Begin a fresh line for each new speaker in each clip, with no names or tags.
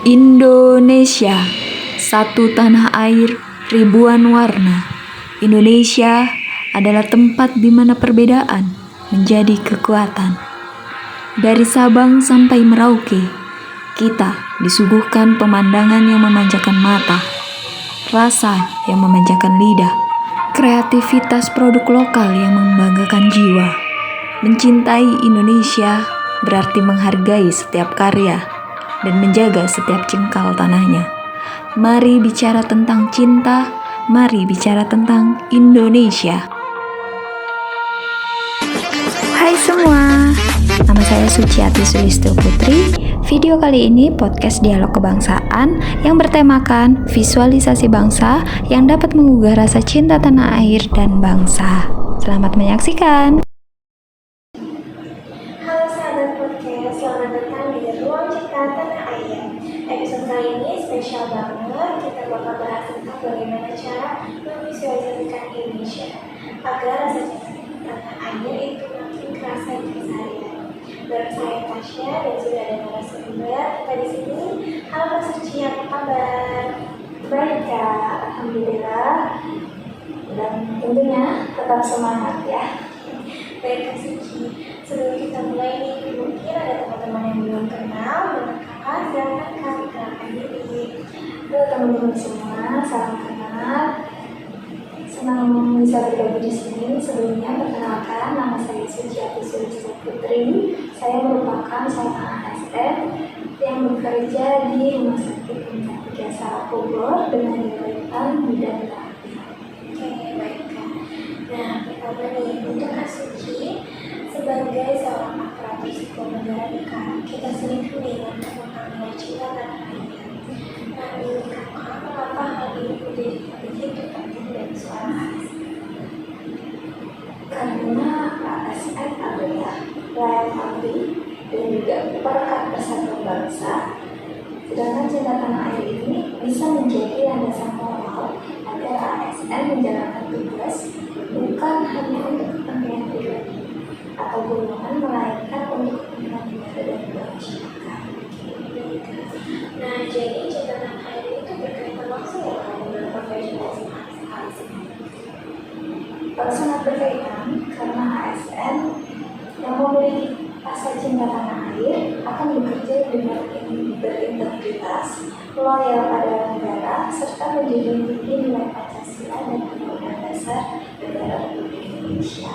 Indonesia, satu tanah air, ribuan warna. Indonesia adalah tempat di mana perbedaan menjadi kekuatan. Dari Sabang sampai Merauke, kita disuguhkan pemandangan yang memanjakan mata, rasa yang memanjakan lidah, kreativitas produk lokal yang membanggakan jiwa. Mencintai Indonesia berarti menghargai setiap karya dan menjaga setiap jengkal tanahnya. Mari bicara tentang cinta, mari bicara tentang Indonesia. Hai semua, nama saya Suciati Sulisto Putri. Video kali ini podcast dialog kebangsaan yang bertemakan visualisasi bangsa yang dapat menggugah rasa cinta tanah air dan bangsa. Selamat menyaksikan.
Halo sahabat podcast, selamat datang di Ruang Cipta Tanah Air. Episode kali ini spesial banget, kita bakal bahas tentang bagaimana cara memvisualisasikan Indonesia agar rasa cinta tanah air itu makin kerasa di keseharian. Bareng saya Tasya dan sudah ada narasumber kita di sini. Halo Kak Suci, apa kabar?
Baik Kak, alhamdulillah. Dan tentunya tetap semangat ya.
Baik Kak Suci, sebelum kita mulai nih, mungkin ada teman-teman yang belum kenal dengan kakak, silakan kami kenalkan diri.
Halo teman-teman semua, salam kenal. Senang bisa bergabung di sini. Sebelumnya perkenalkan, nama saya Suciati Sulisto Putri. Saya merupakan seorang ASN yang bekerja di Rumah Sakit Tingkat 3 Salak Bogor dengan jabatan bidang terapi.
Oke, baik Kak. Nah, pertama nih, untuk Kak Suci, sebagai seorang aktor psikonegara nih Kak, kita sering mendengar tentang cinta tanah air. Nah, menurut Kakak, mengapa hal ini menjadi begitu penting dari seorang ASN?
Karena ASN adalah layak abdi dan juga perekat persatuan bangsa. Sedangkan cinta tanah air ini bisa menjadi landasan moral agar ASN menjalankan tugas bukan hanya untuk kepentingan pribadi atau golongan, melainkan untuk kepentingan negara dan juga masyarakat.
Nah, jadi cinta tanah air itu berkaitan langsung ya dengan profesionalisme ASN.
Sangat berkaitan karena ASN yang memiliki rasa cinta tanah air akan bekerja dengan berintegritas, loyal pada negara, serta menjunjung tinggi nilai Pancasila dan Undang-Undang Dasar Negara Republik Indonesia.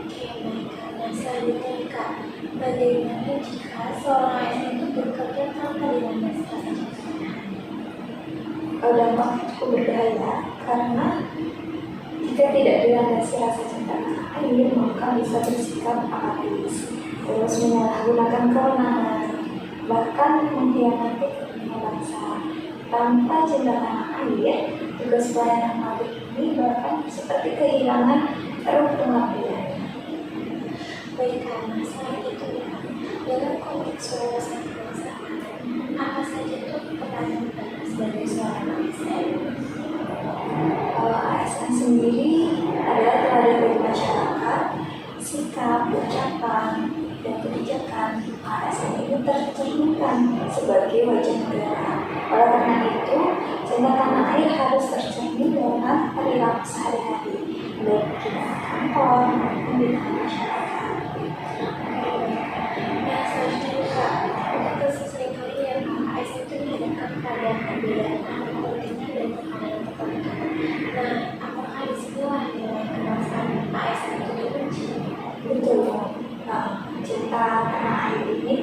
Oke, baik Kak. Nah, selanjutnya Kak, bagaimana jika seorang ASN itu bekerja tanpa dilandasi rasa cinta?
Dampaknya cukup berbahaya karena jika tidak dilandasi rasa cinta tanah air, maka bisa bersikap apatis, terus menyalahgunakan kewenangan, bahkan mengkhianati kepentingan bangsa. Tanpa cinta tanah air, tugas pelayanan publik ini bahkan seperti kehilangan ruh pengabdian.
Baik Kak, nah selain itu Kak, dalam konteks wawasan kebangsaan, apa saja tuh peran Kakak sebagai seorang ASN?
Kalau ASN sendiri adalah teladan bagi masyarakat, sikap, ucapan, dan kebijakan ASN ini tercerminkan sebagai wajah negara. Oleh karena itu, cinta tanah air harus tercermin dalam perilaku sehari-hari, baik di kantor maupun di masyarakat.
Nah, selanjutnya Kak, untuk kasus seringkali ya Kak, ASN itu dihadapkan pada perbedaan kepentingan dan tekanan tertentu. Nah, apakah disinilah nilai kebangsaan ASN itu diuji?
Betul. Nah, cinta tanah air ini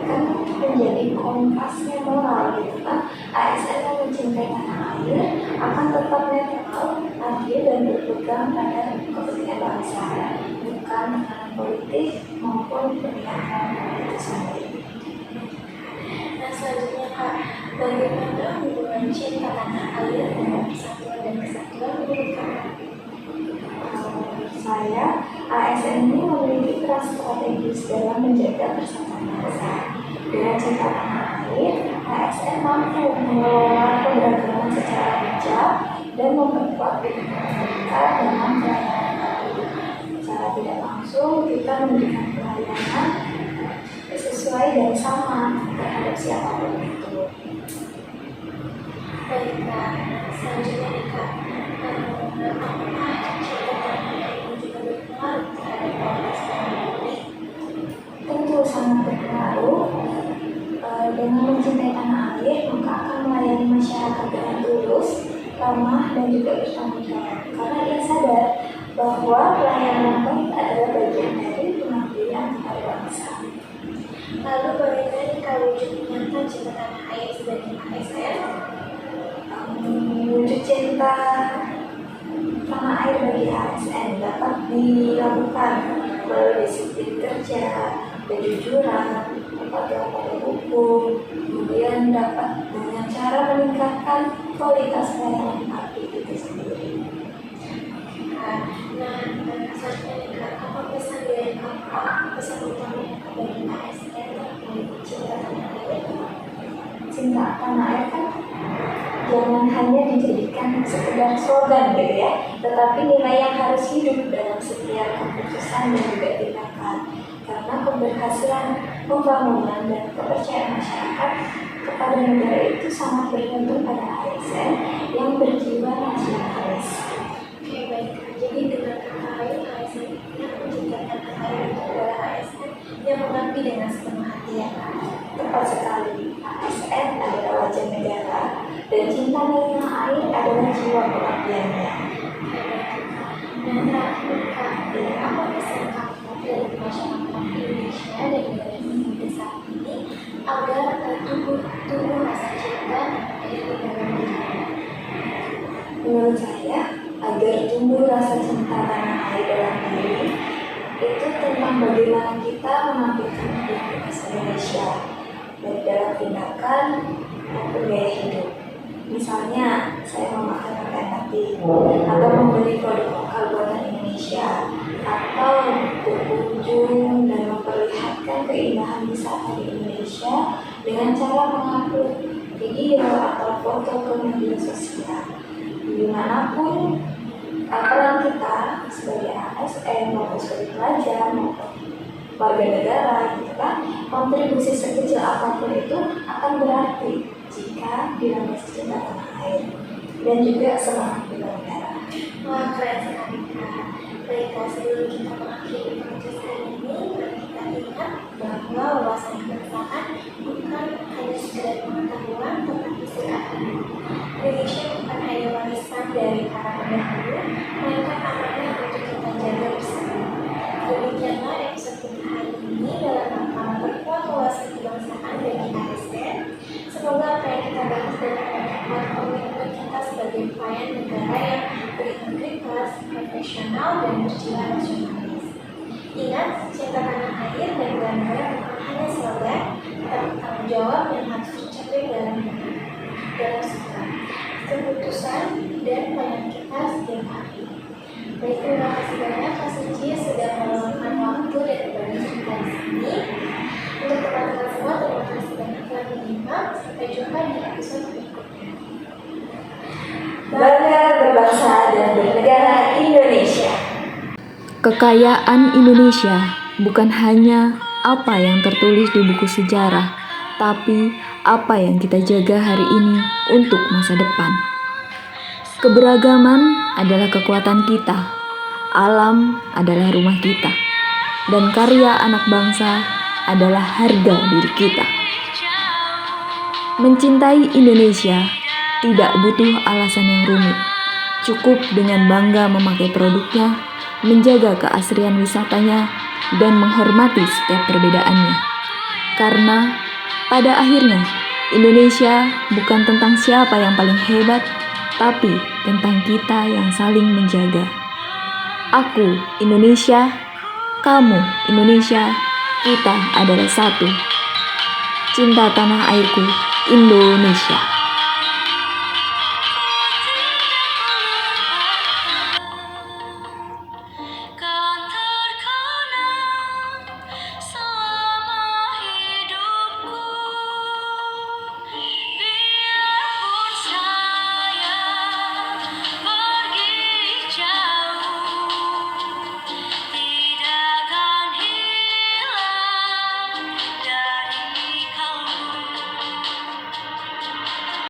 kan menjadi kompasnya moral gitu kan. ASN yang mencintai tanah air akan tetap netral, adil dan berpegang pada kepentingan bangsa, bukan tekanan politik maupun kepentingan itu sendiri.
Nah, selanjutnya Kak, bagaimana hubungan cinta tanah air dengan persatuan dan kesatuan menurut Kakak?
Saya, ASN ini memiliki peran strategis dalam menjaga persatuan bangsa. Dengan cinta tanah air, ASN mampu mengelola keberagaman secara bijak dan memperkuat dukungan mereka dalam pelayanan publik. Secara tidak langsung, kita memberikan pelayanan sesuai dan sama terhadap siapapun itu.
Baiklah, selanjutnya nih Kak, apakah cinta tanah air ini juga berpengaruh terhadap kualitas pemilih?
Tentu sangat berpengaruh. Dengan mencintai tanah air, maka akan melayani masyarakat dengan tulus, ramah, dan juga bertanggung jawab. Karena ia sadar bahwa pelayanan yang baik adalah bagian dari pengabdian kepada bangsa.
Lalu bagaimana jika wujud nyata cinta tanah air sebagai ASN?
Wujud cinta tanah air bagi ASN dapat dilakukan melalui disiplin kerja, kejujuran, kepatuhan pada hukum, kemudian dapat dengan cara meningkatkan kualitas pelayanan publik itu sendiri.
Nah, selanjutnya nih Kak, apa pesan dari Kakak, pesan utama yang Kak bagi ASN terkait cinta tanah air?
Cinta tanah air kan jangan hanya dijadikan sekedar slogan gitu ya, tetapi nilai yang harus hidup dalam setiap keputusan dan juga tindakan. Karena keberhasilan pembangunan dan kepercayaan masyarakat kepada negara itu sangat bergantung pada ASN yang berjiwa nasionalis.
Oke, baik. Jadi dengan kata lain, ASN yang menciptakan tanah air itu adalah ASN yang mengabdi dengan sepenuh hati ya Kak.
Tepat sekali, ASN adalah wajah negara dan cinta tanah air adalah jiwa pengabdiannya.
Nah, terakhir Kak, apa pesan kamu dari masyarakat Indonesia dan negara Indonesia saat ini agar tumbuh rasa cinta dari negara kita?
Menurut saya, agar tumbuh rasa cinta tanah air dalam diri itu tentang bagaimana kita menampilkan identitas Indonesia baik dalam tindakan maupun gaya hidup. Misalnya, saya memakai pakaian batik atau membeli produk lokal buatan Indonesia, atau berkunjung dan memperlihatkan keindahan wisata di Indonesia dengan cara mengupload video atau foto ke media sosial. Dimanapun peran kita sebagai ASN maupun sebagai pelajar maupun warga negara gitu kan, kontribusi sekecil apapun itu akan berarti jika dilandasi cinta tanah air dan juga semangat bernegara.
Wah, keren sekali Kak. Baiklah, sebelum kita mengakhiri podcast hari ini, mari kita ingat bahwa wawasan kebangsaan bukan hanya sekedar pengetahuan, tetapi sikap. Indonesia bukan hanya warisan dari para pendahulu, melainkan amanah untuk kita jaga bersama. Demikianlah episode kita hari ini dalam rangka memperkuat wawasan kebangsaan bagi ASN. Semoga apa yang kita bahas dapat memperkuat komitmen kita sebagai pelayan negara yang berintegritas, profesional, dan berjiwa nasionalis. Ingat, cinta tanah air dan negara bukan hanya slogan, tetapi tanggung jawab yang harus dicapai dalam sikap, keputusan, dan pelayanan kita setiap hari. Baik, terima kasih banyak Kak Suci sudah meluangkan waktu dan berbagi cerita di sini. Untuk teman-teman semua, terima kasih banyak telah menyimak. Sampai jumpa di episode berikutnya.
Bangga berbangsa dan bernegara Indonesia.
Kekayaan Indonesia bukan hanya apa yang tertulis di buku sejarah, tapi apa yang kita jaga hari ini untuk masa depan. Keberagaman adalah kekuatan kita, alam adalah rumah kita, dan karya anak bangsa adalah harga diri kita. Mencintai Indonesia tidak butuh alasan yang rumit. Cukup dengan bangga memakai produknya, menjaga keasrian wisatanya, dan menghormati setiap perbedaannya. Karena pada akhirnya, Indonesia bukan tentang siapa yang paling hebat, tapi tentang kita yang saling menjaga. Aku Indonesia, kamu Indonesia, kita adalah satu. Cinta tanah airku, Indonesia.